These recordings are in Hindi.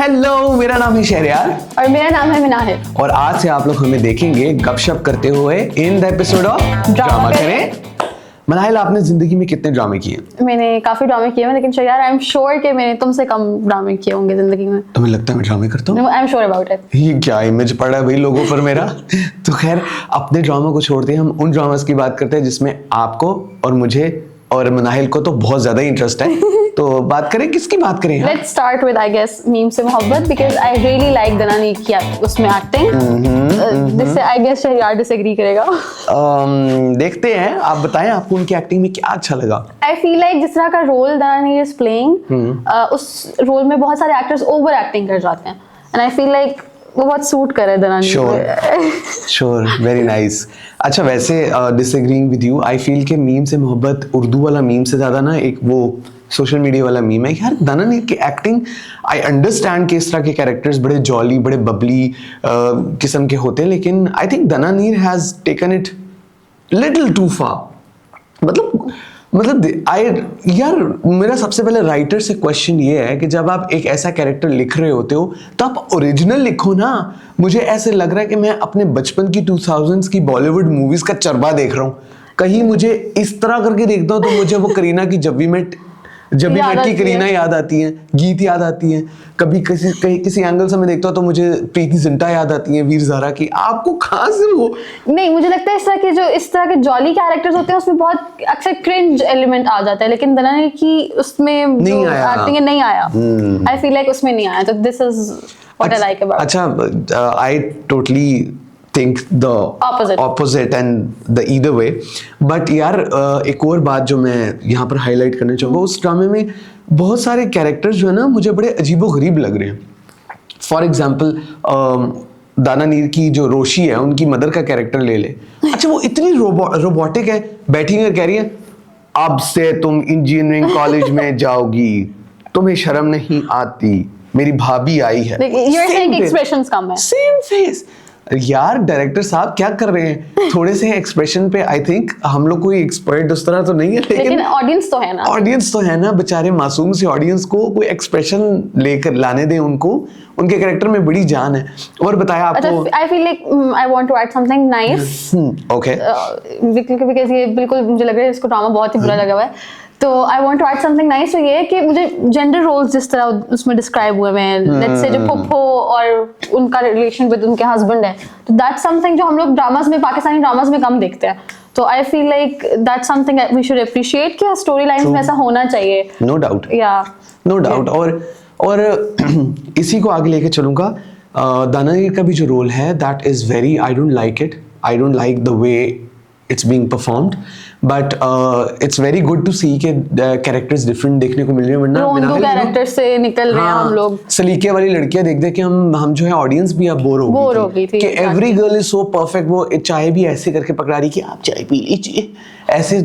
हेलो, मेरा नाम है शहरयार और मेरा नाम है मिनाहिल। और आज से आप लोग हमें देखेंगे गपशप करते हुए in the episode of drama करें। मनाहिल, आपने जिंदगी में कितने ड्रामे किए? मैंने काफी ड्रामे किए हैं, लेकिन शहरयार आई एम श्योर कि मैंने तुमसे कम ड्रामे किए होंगे जिंदगी में। तुम्हें लगता है मैं ड्रामे करता हूँ? I am sure about it. ये क्या इमेज पड़ा है भाई लोगों पर मेरा। तो खैर, अपने ड्रामा को छोड़ते हैं, हम उन ड्रामास की बात करते हैं जिसमें आपको और मुझे और मनाहिल को तो बहुत ज्यादा इंटरेस्ट है। तो बात करें, किसकी बात करें? Let's start with I guess Meem se Mohabbat, because I really like दना नीर की उसमें एक्टिंग। जिससे आई गेस शहरयार डिसएग्री करेगा। देखते हैं, आप बताएं आपको उनकी एक्टिंग में क्या अच्छा लगा? आई फील लाइक जिस तरह का रोल दना नीर इज प्लेइंग, उस रोल में बहुत सारे एक्टर्स ओवर एक्टिंग कर जाते हैं एंड आई फील लाइक वो बहुत सूट करे दना नीर। Sure, very nice. अच्छा, वैसे disagreeing with you, I feel के मीम से मोहब्बत उर्दू वाला मीम से ज्यादा ना एक वो सोशल मीडिया वाला मीम है। यार दना नीर की एक्टिंग, आई अंडरस्टैंड कि इस तरह के कैरेक्टर्स बड़े जॉली, बड़े बबली किस्म के होते हैं, लेकिन आई थिंक दना नीर has taken it little too far. मतलब यार, मेरा सबसे पहले राइटर से क्वेश्चन ये है कि जब आप एक ऐसा कैरेक्टर लिख रहे होते हो तो आप ओरिजिनल लिखो ना। मुझे ऐसे लग रहा है कि मैं अपने बचपन की 2000s की बॉलीवुड मूवीज का चरबा देख रहा हूँ। कहीं मुझे इस तरह करके देखता हूँ तो मुझे वो करीना की जब भी मेट की करीना याद आती है, गीत याद आती है। कभी किसी एंगल से मैं देखता हूँ तो मुझे प्रीति जिंटा याद आती है, वीर ज़ारा की। आपको कहाँ से वो? नहीं, मुझे लगता है इस तरह के जॉली कैरेक्टर्स होते हैं उसमें बहुत अक्सर क्रिंज एलिमेंट आ जाता है, लेकिन दना नीर की उसमें जो एक्टिंग है नहीं आया। आई फील लाइक उसमें नहीं आया, तो this is what I like about. अच्छा, I totally think the opposite and the either way, but यार एक और बात जो मैं यहाँ पर हाईलाइट करना चाहूँगा, उस ड्रामे में बहुत सारे कैरेक्टर्स जो है ना मुझे बड़े अजीबोगरीब लग रहे हैं। फॉर एग्जाम्पल दाना नीर की जो रोशी है, उनकी मदर का कैरेक्टर ले ले। अच्छा, वो इतनी रोबोटिक है, बैठी है कह रही है अब से तुम इंजीनियरिंग कॉलेज में जाओगी, तुम्हें शर्म नहीं आती, मेरी भाभी आई है। You're saying expressions कम है। Same face. यार डायरेक्टर साहब क्या कर रहे हैं? थोड़े से एक्सप्रेशन पे आई थिंक हम लोग कोई एक्सपर्ट उस तरह तो नहीं है, लेकिन ऑडियंस तो है ना। बेचारे मासूम से ऑडियंस को कोई एक्सप्रेशन लेकर लाने दें उनको। उनके कैरेक्टर में बड़ी जान है। और बताया आपको, I feel like I want to add something nice. Okay, because ये बिल्कुल मुझे लग रहा है इसको ड्रामा बहुत ही बुरा लगा हुआ है, तो I want to add something nice. तो ये है कि मुझे जेंडर रोल्स जिस तरह उसमें डिस्क्राइब हुए हैं, लेट्स से जो फुप्पो और उनका रिलेशन विद उनके हस्बैंड है, तो दैट्स समथिंग जो हम लोग ड्रामास में, पाकिस्तानी ड्रामास में कम देखते हैं। तो I feel like that's something we should appreciate कि स्टोरी लाइंस में ऐसा होना चाहिए। नो डाउट, या नो डाउट। और इसी को आगे लेके चलूंगा। दाना नीर का भी जो रोल है, that is very, I don't like it. I don't like the way it's being performed, but it's very good to see कि characters different देखने को मिल रहे हैं। वरना दो कैरेक्टर्स से निकल रहे हैं हम लोग। सलीके वाली लड़कियां देख देख के हम जो है ऑडियंस भी अब बोर हो गई थी कि every girl is so perfect. वो चाय भी ऐसे करके पकड़ा रही कि आप चाय पी लीजिए, ऐसे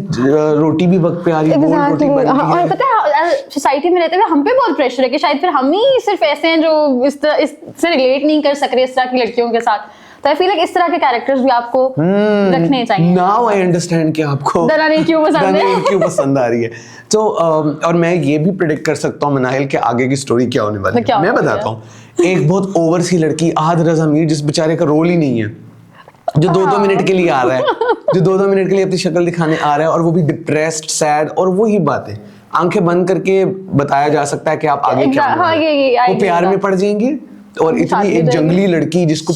रोटी भी वक्त पे आ रही है, रोटी बन रही है। और पता है सोसाइटी में रहते हुए हम पे बहुत प्रेशर है कि शायद फिर हम ही सिर्फ ऐसे हैं जो इससे रिलेट नहीं कर सक रहे इस तरह की लड़कियों के साथ। तो आई फील लाइक इस तरह के कैरेक्टर्स भी आपको रखने चाहिए। नाउ आई अंडरस्टैंड कि आपको दना नीर क्यों पसंद आ रही है। तो और मैं ये भी प्रेडिक्ट कर सकता हूँ मनाहिल के आगे की स्टोरी क्या होने वाली है। मैं बताता हूँ। एक बहुत ओवर सी लड़की, आहद रज़ा मीर, जिस बेचारे का रोल ही नहीं है, जो 2-2 मिनट के लिए आ रहा है, जो 2-2 मिनट के लिए अपनी शक्ल दिखाने आ रहा है, और वो भी डिप्रेस्ड, सैड, और वही बातें आंखें बंद करके बताया जा सकता है कि आप आगे क्या होगा। वो प्यार में पड़ जाएंगे, और इतनी एक जंगली लड़की जिसको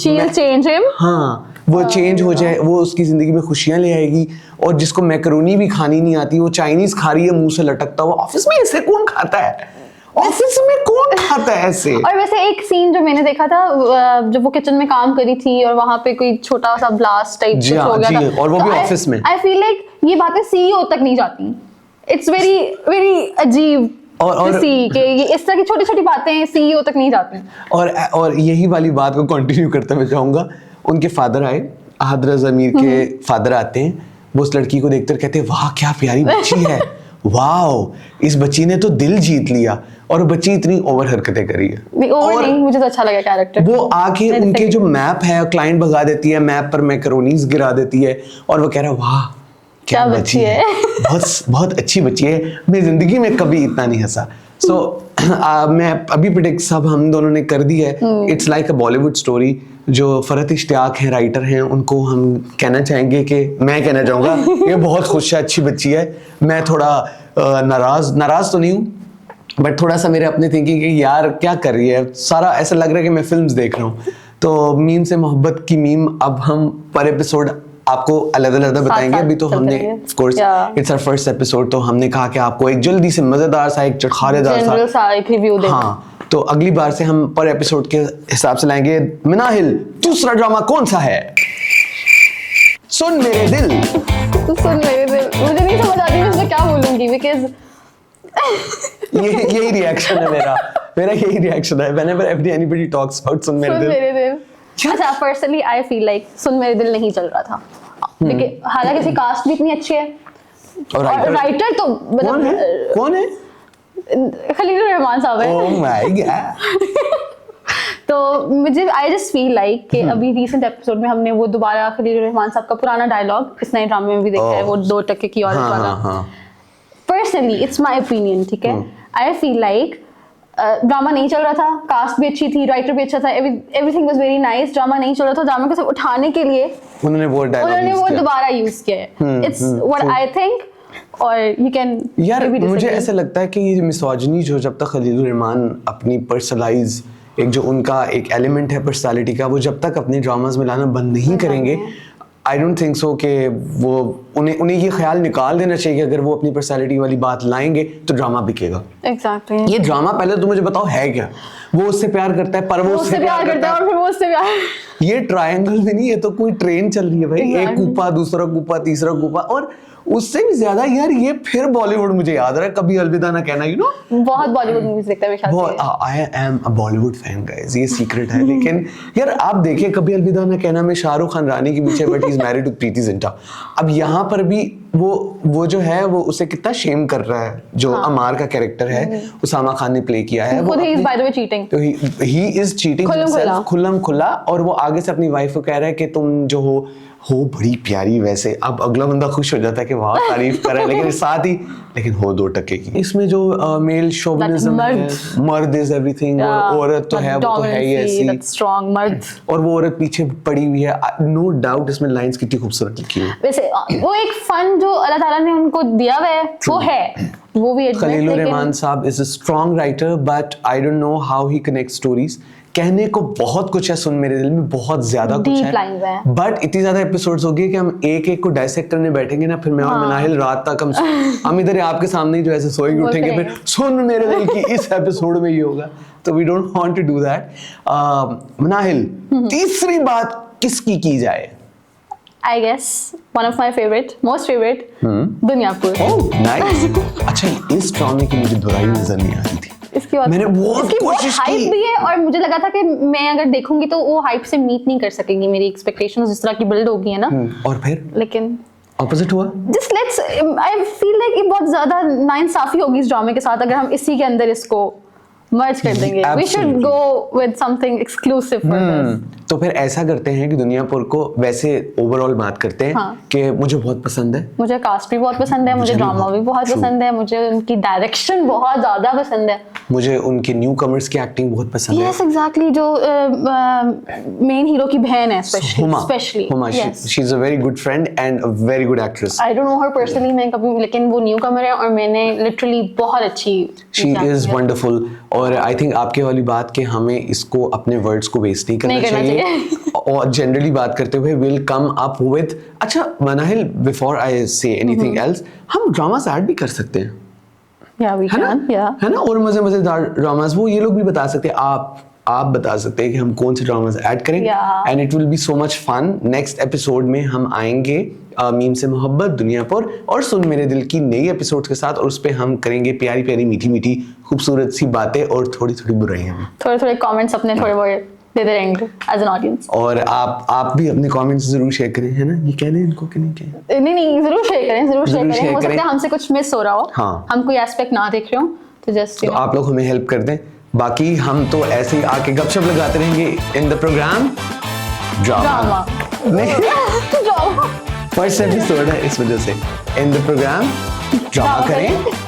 हाँ वो चेंज हो जाए, वो उसकी जिंदगी में खुशियां ले आएगी। और जिसको मैकरोनी भी खानी नहीं आती, वो चाइनीज खा रही है मुंह से लटकता हुआ। ऑफिस में ऐसे कौन खाता है? ऑफिस में कौन खाता है ऐसे? और वैसे एक सीन जो मैंने देखा था, जब वो किचन में काम करी थी और वहां पे कोई छोटा सा ब्लास्ट टाइप कुछ हो गया था, और वो भी ऑफिस में। आई फील लाइक ये बातें सीईओ तक नहीं जाती। इट्स वेरी वेरी अजीब और कि ये इस तरह की छोटी छोटी बातें सीईओ तक नहीं जाती। और यही वाली बात को कंटिन्यू करते मैं चाहूंगा। उनके फादर आए, आहद रज़ा मीर के फादर आते हैं, वो उस लड़की को देखकर कहते हैं वाह क्या प्यारी बच्ची है, वाह इस बच्ची ने तो दिल जीत लिया। और बच्ची इतनी ओवर हरकतें करी है। और नहीं, मुझे तो अच्छा लगा कैरेक्टर। वो आके उनके जो मैप है क्लाइंट भगा देती है, मैप पर मैकरोनीज गिरा देती है, और वो कह रहा है वाह क्या बच्ची है, बहुत बहुत अच्छी बच्ची है, मैं जिंदगी में कभी इतना नहीं हंसा। सो मैं अभी प्रिडिक्ट सब हम दोनों ने कर दी है. It's like a Bollywood story. जो फरहत इश्तियाक हैं, राइटर हैं, उनको हम कहना चाहेंगे कि मैं कहना चाहूँगा ये बहुत खुश है, अच्छी बच्ची है. मैं थोड़ा नाराज तो नहीं हूँ, बट थोड़ा सा मेरे अपने थिंकिंग कि यार क्या कर रही है, सारा ऐसा लग रहा है कि मैं फिल्म्स देख रहा हूँ. तो मीम से मोहब्बत की मीम अब हम पर एपिसोड आपको अलग-अलग बताएंगे. अभी तो हमने of course it's our first episode, तो हमने कहा कि आपको एक जल्दी से मजेदार सा, एक चटखारेदार सा एक रिव्यू दें. हाँ, तो अगली बार से हम पर एपिसोड के हिसाब से लाएंगे. मिनाहिल, दूसरा ड्रामा कौन सा है? सुन मेरे दिल. सुन मेरे दिल, मुझे नहीं समझ आती मैं इसमें क्या बोलूंगी, बिकॉज़ यही रिएक्शन है मेरा यही रिएक्शन है whenever anybody talks about सुन मेरे दिल. अच्छा, पर्सनली आई फील लाइक सुन मेरे दिल नहीं चल रहा था. देखिए, हालांकि इसकी कास्ट भी इतनी अच्छी है और राइटर तो मतलब कौन है? खलील रहमान साहब है. Oh my God. तो मुझे आई जस्ट फील लाइक कि अभी रिसेंट एपिसोड में हमने वो दोबारा खलील रहमान साहब का पुराना डायलॉग इस नए ड्रामे में भी देखा है, वो 2 टके की औरत वाला. पर्सनली इट्स माय ओपिनियन, ठीक है. आई फील लाइक ड्रामा नहीं चल रहा था, कास्ट भी अच्छी थी, राइटर भी अच्छा था, everything was very nice. Drama नहीं चल रहा था, ड्रामा को सब उठाने के लिए उन्होंने वो दोबारा यूज किया है. It's what I think. और यू कैन यार मुझे ऐसा लगता है कि ये मिसोजिनी जो जब तक खलील रहमान अपनी पर्सनलाइज एक जो उनका एक एलिमेंट है पर्सनालिटी का, वो जब तक अपने ड्रामाज में लाना बंद नहीं करेंगे, आई डोंट थिंक सो कि वो उन्हें ये ख्याल निकाल देना चाहिए कि अगर वो अपनी पर्सनालिटी वाली बात लाएंगे तो ड्रामा बिकेगा. एग्जैक्टली. ये ड्रामा पहले तो मुझे बताओ है क्या? वो उससे प्यार करता है, पर वो उससे प्यार करता है और फिर वो उससे प्यार. ये ट्रायंगल भी नहीं, ये तो कोई ट्रेन चल रही है भाई. एक कूपा, दूसरा कूपा, तीसरा कूपा, और उससे भी ज्यादा यार ये फिर बॉलीवुड मुझे याद रहा है, कभी अलविदा ना कहना, यू नो. बहुत बॉलीवुड मूवीज देखता है मैं शायद. I am a Bollywood fan guys, ये सीक्रेट है. लेकिन यार आप देखिए कभी अलविदा ना कहना में शाहरुख खान रानी के पीछे, but he is married to Preity Zinta. अब यहाँ पर भी वो जो है वो उसे कितना शेम कर रहा है. जो अमार का कैरेक्टर है उसामा खान ने प्ले किया है, वो he is by the way cheating. तो ही इज चीटिंग हिमसेल्फ खुल्लम खुला. और वो आगे से अपनी वाइफ को कह रहा है कि तुम जो हो बड़ी प्यारी. वैसे अब अगला बंदा खुश हो जाता है कि वाह तारीफ कर रहा है, लेकिन साथ ही लेकिन हो 2 टके की. इसमें जो मेल शोविनिज्म है, मर्द इज एवरीथिंग, और औरत तो है, वो तो है ही ऐसी स्ट्रांग मर्द, और वो औरत पीछे पड़ी हुई है. नो डाउट इसमें लाइंस कितनी खूबसूरत लिखी है. वैसे वो एक फन जो अल्लाह ताला ने उनको दिया हुआ है वो है, वो भी खलील रहमान साहब is a strong writer, but I don't know how he connect stories. कहने को बहुत कुछ है सुन मेरे दिल में, बहुत ज्यादा कुछ है, बट इतनी ज्यादा एपिसोड्स हो गए कि हम एक को डायसेक्ट करने बैठेंगे ना, फिर मैं और मिनाहिल रात तक हम इधर आपके सामने जो ऐसे सोएंगे उठेंगे, फिर सुन मेरे दिल की इस एपिसोड में ये होगा. तो we don't want to do that. Minahil, तीसरी बात किसकी की जाए? I guess one of my most favorite Duniyapur. Oh nice. अच्छा, इस ड्रामे की मुझे बुराई नजर नहीं आ रही थी. मैंने बहुत कोशिश की. हाइप भी है और मुझे लगा था कि मैं अगर देखूंगी तो वो हाइप से मीट नहीं कर सकेंगी मेरी एक्सपेक्टेशंस जिस तरह की बिल्ड होगी है ना. और फिर लेकिन ऑपोजिट हुआ. Just let's I feel like ये बहुत ज्यादा नाइंसाफी होगी इस ड्रामे के साथ अगर हम इसी के अंदर इसको मर्ज कर देंगे. We should go with something exclusive for this. तो फिर ऐसा करते हैं कि दुनियापुर को वैसे ओवरऑल बात करते हैं कि मुझे बहुत पसंद है, मुझे कास्ट भी बहुत पसंद है, मुझे ड्रामा भी बहुत पसंद है, मुझे उनकी डायरेक्शन बहुत ज्यादा पसंद है, मुझे उनके न्यू कमर्स की एक्टिंग बहुत पसंद है. Yes exactly. जो मेन हीरो की बहन है specially Huma, she is a very good friend and a very good actress. I don't know her personally, मैं कभी, लेकिन वो न्यू कमर है और मैंने लिटरली बहुत अच्छी. She is wonderful. और आई थिंक आपके वाली बात कि हमें इसको अपने वर्ड्स को वेस्ट नहीं करना चाहिए. और जनरली बात करते हुए विल कम अप विद. अच्छा Minahil, before I say anything else, हम ड्रामास ऐड भी कर सकते हैं. है ना, और मजेदार ड्रामास वो ये लोग भी बता सकते हैं. आप बता सकते हैं कि हम कौन से ड्रामास ऐड करें, and it will be so much fun. Next episode में हम आएंगे मीम से मोहब्बत, दुनियापुर और सुन मेरे दिल की नई एपिसोड के साथ, और उस पे हम करेंगे प्यारी प्यारी मीठी मीठी खूबसूरत सी बातें और थोड़ी थोड़ी बुराइयां, थोड़े कमेंट्स अपने थोड़े बहुत देते रहेंगे एज एन ऑडियंस. और आप भी अपने कमेंट्स जरूर शेयर करें, है ना. ये कहने इनको कि नहीं कहें? नहीं, जरूर शेयर करें. हो सकता है हमसे कुछ मिस हो रहा हो, हम कोई एस्पेक्ट ना देख रहे हो, तो जस्ट तो आप लोग हमें हेल्प कर दें. बाकी हम तो ऐसे ही आके गपशप लगाते रहेंगे in the programme drama. First episode है इस वजह से. इन द प्रोग्राम ड्रामा करें